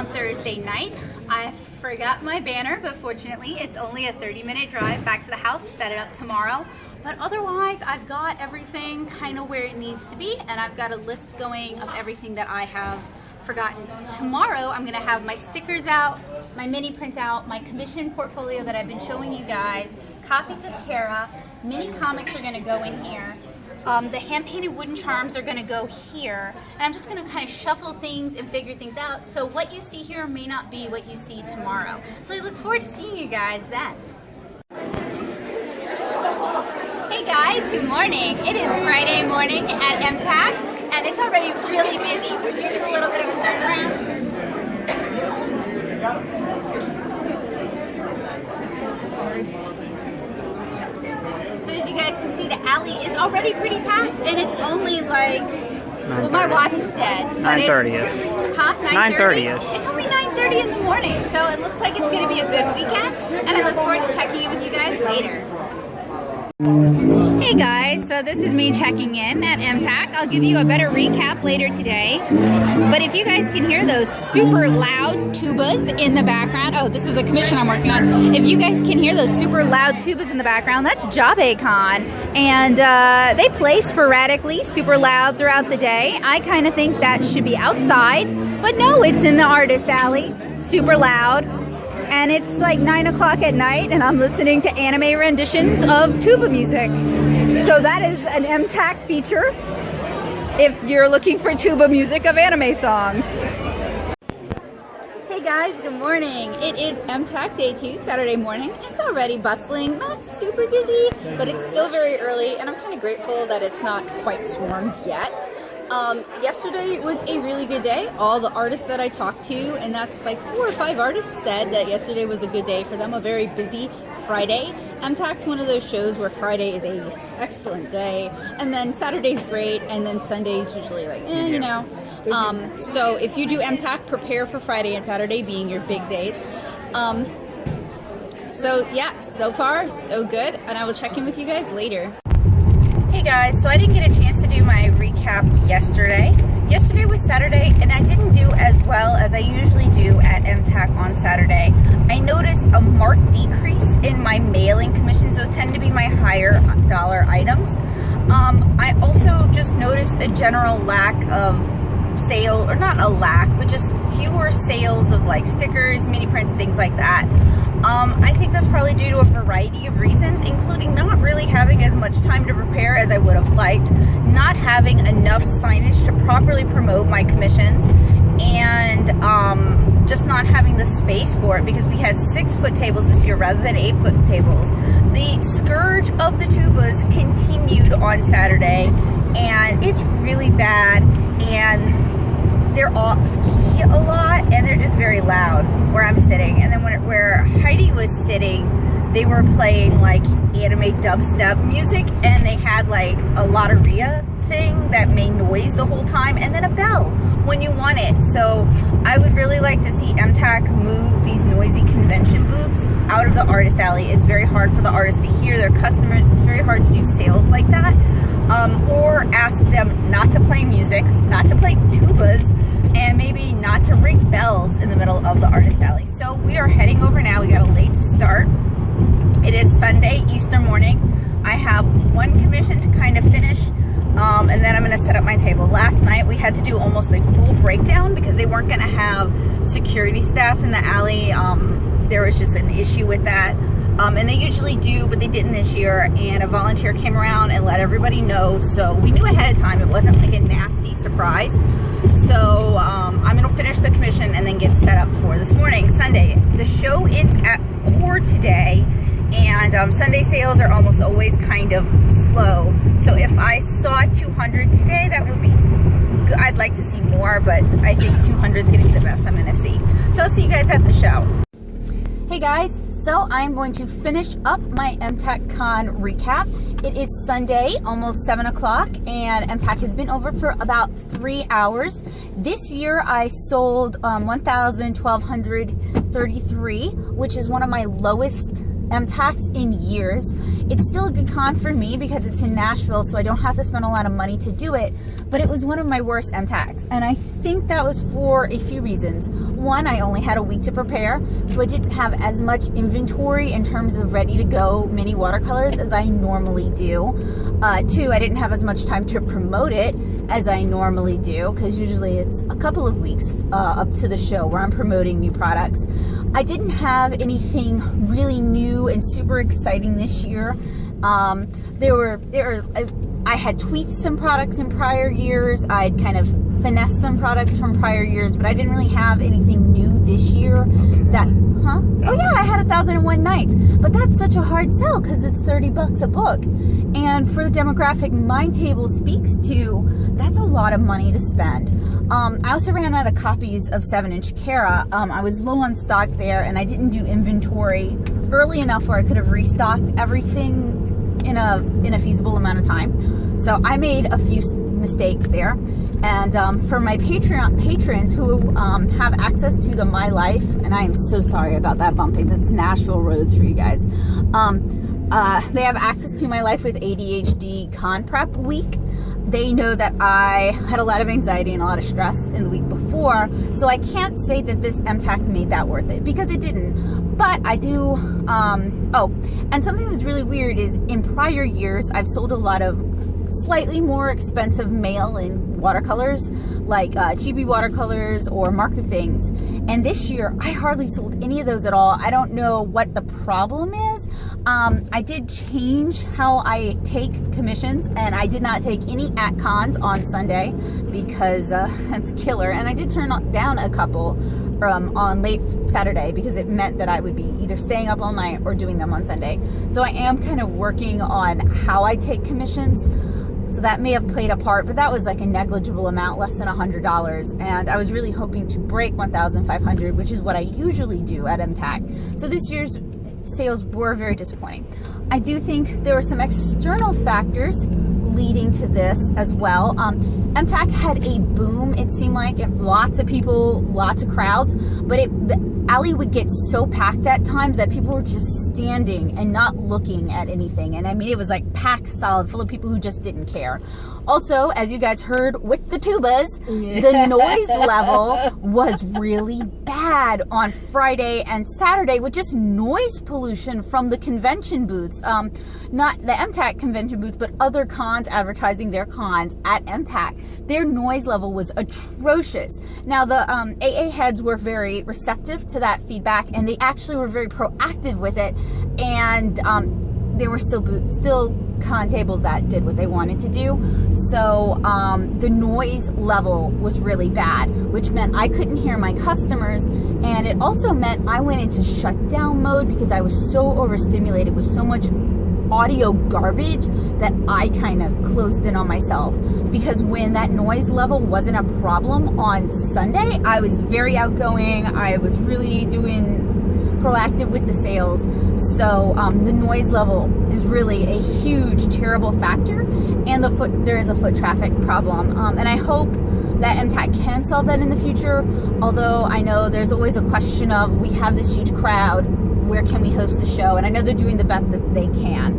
on Thursday night. I forgot my banner, but fortunately it's only a 30-minute drive back to the house, set it up tomorrow. But otherwise, I've got everything kind of where it needs to be, and I've got a list going of everything that I have forgotten. Tomorrow, I'm gonna have my stickers out, my mini prints out, my commission portfolio that I've been showing you guys, copies of Kara, mini comics are gonna go in here. The hand-painted wooden charms are gonna go here, and I'm just gonna kind of shuffle things and figure things out, so what you see here may not be what you see tomorrow. So I look forward to seeing you guys then. Hey guys, good morning. It is Friday morning at MTAC, and it's already really busy. Would you do a little bit of a turnaround? So as you guys can see, the alley is already pretty packed, and it's only like, well, my watch is dead. 9:30ish. Huh? 9:30ish. It's only 9:30 in the morning, so it looks like it's going to be a good weekend, and I look forward to checking in with you guys later. Hey guys, so this is me checking in at MTAC. I'll give you a better recap later today. But if you guys can hear those super loud tubas in the background, oh, this is a commission I'm working on. If you guys can hear those super loud tubas in the background, that's JaveCon. And they play sporadically, super loud throughout the day. I kind of think that should be outside, but no, it's in the artist alley, super loud. And it's like 9 o'clock at night, and I'm listening to anime renditions of tuba music. So that is an MTAC feature if you're looking for tuba music of anime songs. Hey guys, good morning. It is MTAC Day 2, Saturday morning. It's already bustling, not super busy, but it's still very early, and I'm kind of grateful that it's not quite swarmed yet. Yesterday was a really good day. All the artists that I talked to, and that's like 4 or 5 artists, said that yesterday was a good day for them, a very busy Friday. MTAC's one of those shows where Friday is a excellent day, and then Saturday's great, and then Sunday's usually like, you know. So if you do MTAC, prepare for Friday and Saturday being your big days. So yeah, so far, so good, and I will check in with you guys later. Hey guys, so I didn't get a chance to do my recap yesterday. Yesterday was Saturday, and I didn't do as well as I usually do at MTAC on Saturday. I noticed a marked decrease in my mailing commissions. Those tend to be my higher dollar items. I also just noticed a general lack of sale, or not a lack, but just fewer sales of like stickers, mini prints, things like that. I think that's probably due to a variety of reasons, including not really having as much time to prepare as I would have liked, not having enough signage to properly promote my commissions, and just not having the space for it, because we had 6-foot tables this year rather than 8-foot tables. The scourge of the tubas continued on Saturday, and it's really bad, and they're off key a lot, and they're just very loud where I'm sitting. And then where Heidi was sitting, they were playing like anime dubstep music, and they had like a lotteria thing that made noise the whole time, and then a bell when you want it. So I would really like to see MTAC move these noisy convention booths out of the artist alley. It's very hard for the artists to hear their customers. It's very hard to do sales like that. Or ask them not to play music, not to play tubas, and maybe not to ring bells in the middle of the artist alley. So we are heading over now. We got a late start. It is Sunday, Easter morning. I have one commission to kind of finish, and then I'm going to set up my table. Last night we had to do almost a full breakdown because they weren't going to have security staff in the alley. There was just an issue with that. And they usually do, but they didn't this year, and a volunteer came around and let everybody know, so we knew ahead of time. It wasn't like a nasty surprise. So I'm going to finish the commission and then get set up for this morning, Sunday. The show ends at 4 today, and Sunday sales are almost always kind of slow. So if I saw 200 today, that would be good. I'd like to see more, but I think 200 is going to be the best I'm going to see. So I'll see you guys at the show. Hey guys, so I'm going to finish up my MTAC Con recap. It is Sunday, almost 7 o'clock, and MTAC has been over for about 3 hours. This year I sold 1,1233, which is one of my lowest MTACs in years. It's still a good con for me because it's in Nashville, so I don't have to spend a lot of money to do it, but it was one of my worst MTACs, and I think that was for a few reasons. One, I only had a week to prepare, so I didn't have as much inventory in terms of ready to go mini watercolors as I normally do. Two, I didn't have as much time to promote it as I normally do, because usually it's a couple of weeks up to the show where I'm promoting new products. I didn't have anything really new and super exciting this year. I had tweaked some products in prior years. I'd kind of finessed some products from prior years, but I didn't really have anything new this year. Oh yeah, I had 1,001 Nights, but that's such a hard sell because it's $30 a book. And for the demographic my table speaks to, that's a lot of money to spend. I also ran out of copies of 7-inch Cara. I was low on stock there, and I didn't do inventory early enough where I could have restocked everything in a feasible amount of time. So I made a few mistakes there. And for my Patreon patrons who have access to the My Life, and I am so sorry about that bumping, that's Nashville roads for you guys. They have access to My Life with ADHD Con Prep week. They know that I had a lot of anxiety and a lot of stress in the week before, so I can't say that this MTAC made that worth it, because it didn't. But I do, oh, and something that was really weird is in prior years, I've sold a lot of slightly more expensive mail-in watercolors, like chibi watercolors or marker things. And this year, I hardly sold any of those at all. I don't know what the problem is. I did change how I take commissions, and I did not take any at cons on Sunday because that's killer. And I did turn down a couple on late Saturday because it meant that I would be either staying up all night or doing them on Sunday. So I am kind of working on how I take commissions. So that may have played a part, but that was like a negligible amount, less than $100. And I was really hoping to break 1,500, which is what I usually do at MTAC. So this year's sales were very disappointing. I do think there were some external factors leading to this as well. MTAC had a boom, it seemed like, lots of people, lots of crowds, but the alley would get so packed at times that people were just standing and not looking at anything. And I mean, it was like packed solid, full of people who just didn't care. Also, as you guys heard with the tubas, the noise level was really bad on Friday and Saturday with just noise pollution from the convention booths. Not the MTAC convention booths, but other cons advertising their cons at MTAC. Their noise level was atrocious. Now, the AA heads were very receptive to that feedback, and they actually were very proactive with it. And there were still con tables that did what they wanted to do. So the noise level was really bad, which meant I couldn't hear my customers, and it also meant I went into shutdown mode because I was so overstimulated with so much audio garbage that I kind of closed in on myself. Because when that noise level wasn't a problem on Sunday, I was very outgoing. I was really doing proactive with the sales. So the noise level is really a huge, terrible factor, and there is a foot traffic problem. And I hope that MTAC can solve that in the future, although I know there's always a question of, we have this huge crowd, where can we host the show? And I know they're doing the best that they can.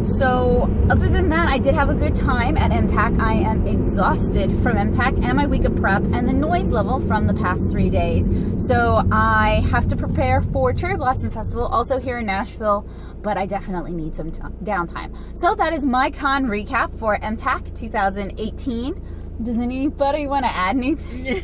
So other than that, I did have a good time at MTAC. I am exhausted from MTAC and my week of prep and the noise level from the past 3 days. So I have to prepare for Cherry Blossom Festival, also here in Nashville, but I definitely need some downtime. So that is my con recap for MTAC 2018. Does anybody want to add anything?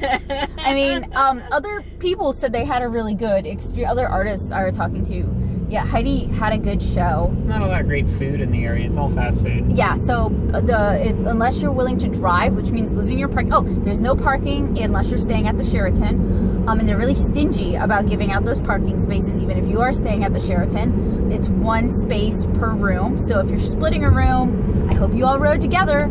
I mean, other people said they had a really good experience. Other artists I was talking to, yeah, Heidi had a good show. It's not a lot of great food in the area. It's all fast food. Yeah, so unless you're willing to drive, which means losing your parking. Oh, there's no parking unless you're staying at the Sheraton. And they're really stingy about giving out those parking spaces, even if you are staying at the Sheraton. It's one space per room. So if you're splitting a room, I hope you all rode together.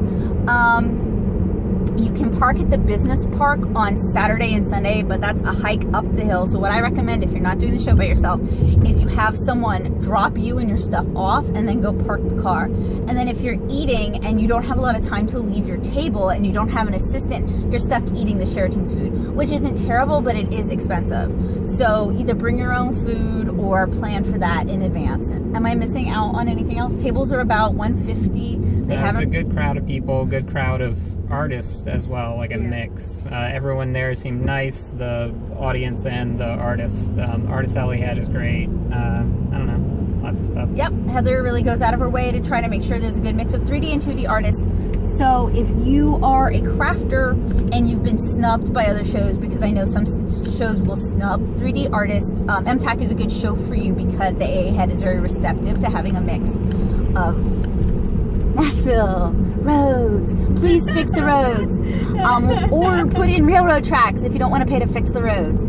You can park at the business park on Saturday and Sunday, but that's a hike up the hill. So what I recommend, if you're not doing the show by yourself, is you have someone drop you and your stuff off and then go park the car. And then if you're eating and you don't have a lot of time to leave your table and you don't have an assistant, you're stuck eating the Sheraton's food, which isn't terrible, but it is expensive. So either bring your own food or plan for that in advance. Am I missing out on anything else? Tables are about $150. There's a good crowd of people, good crowd of artists as well, like a mix. Everyone there seemed nice, the audience and the artists. Artist Alley Head is great. I don't know, lots of stuff. Yep, Heather really goes out of her way to try to make sure there's a good mix of 3D and 2D artists. So if you are a crafter and you've been snubbed by other shows, because I know some shows will snub 3D artists, MTAC is a good show for you because the AA Head is very receptive to having a mix of Nashville roads. Please fix the roads, or put in railroad tracks if you don't want to pay to fix the roads.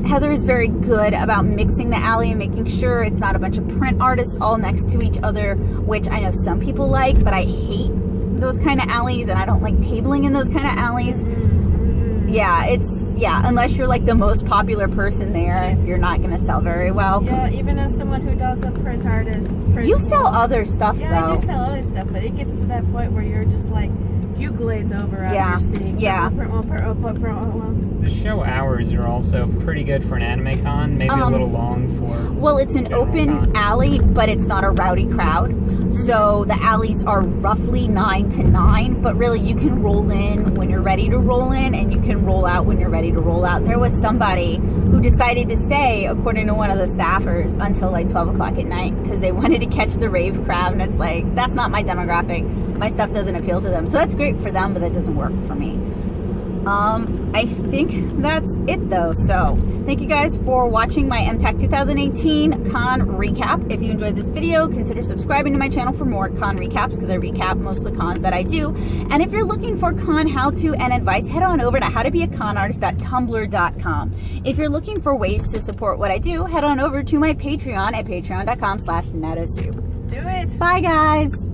Heather is very good about mixing the alley and making sure it's not a bunch of print artists all next to each other, which I know some people like, but I hate those kind of alleys, and I don't like tabling in those kind of alleys. Yeah, unless you're like the most popular person there, you're not going to sell very well. Yeah, even as someone who does a print artist. You sell other stuff, though. Yeah, I do sell other stuff, but it gets to that point where you're just like, you glaze over after seeing print one. The show hours are also pretty good for an anime con, maybe a little long for... Well, it's an open alley, but it's not a rowdy crowd. So the alleys are roughly 9 to 9, but really you can roll in when you're ready to roll in, and you can roll out when you're ready to roll out. There was somebody who decided to stay, according to one of the staffers, until like 12 o'clock at night because they wanted to catch the rave crowd, and it's like, that's not my demographic. My stuff doesn't appeal to them. So that's great for them, but that doesn't work for me. I think that's it though. So thank you guys for watching my MTAC 2018 con recap. If you enjoyed this video, consider subscribing to my channel for more con recaps because I recap most of the cons that I do. And if you're looking for con how-to and advice, head on over to howtobeaconartist.tumblr.com. If you're looking for ways to support what I do, head on over to my Patreon at patreon.com/netosoup. Do it. Bye guys.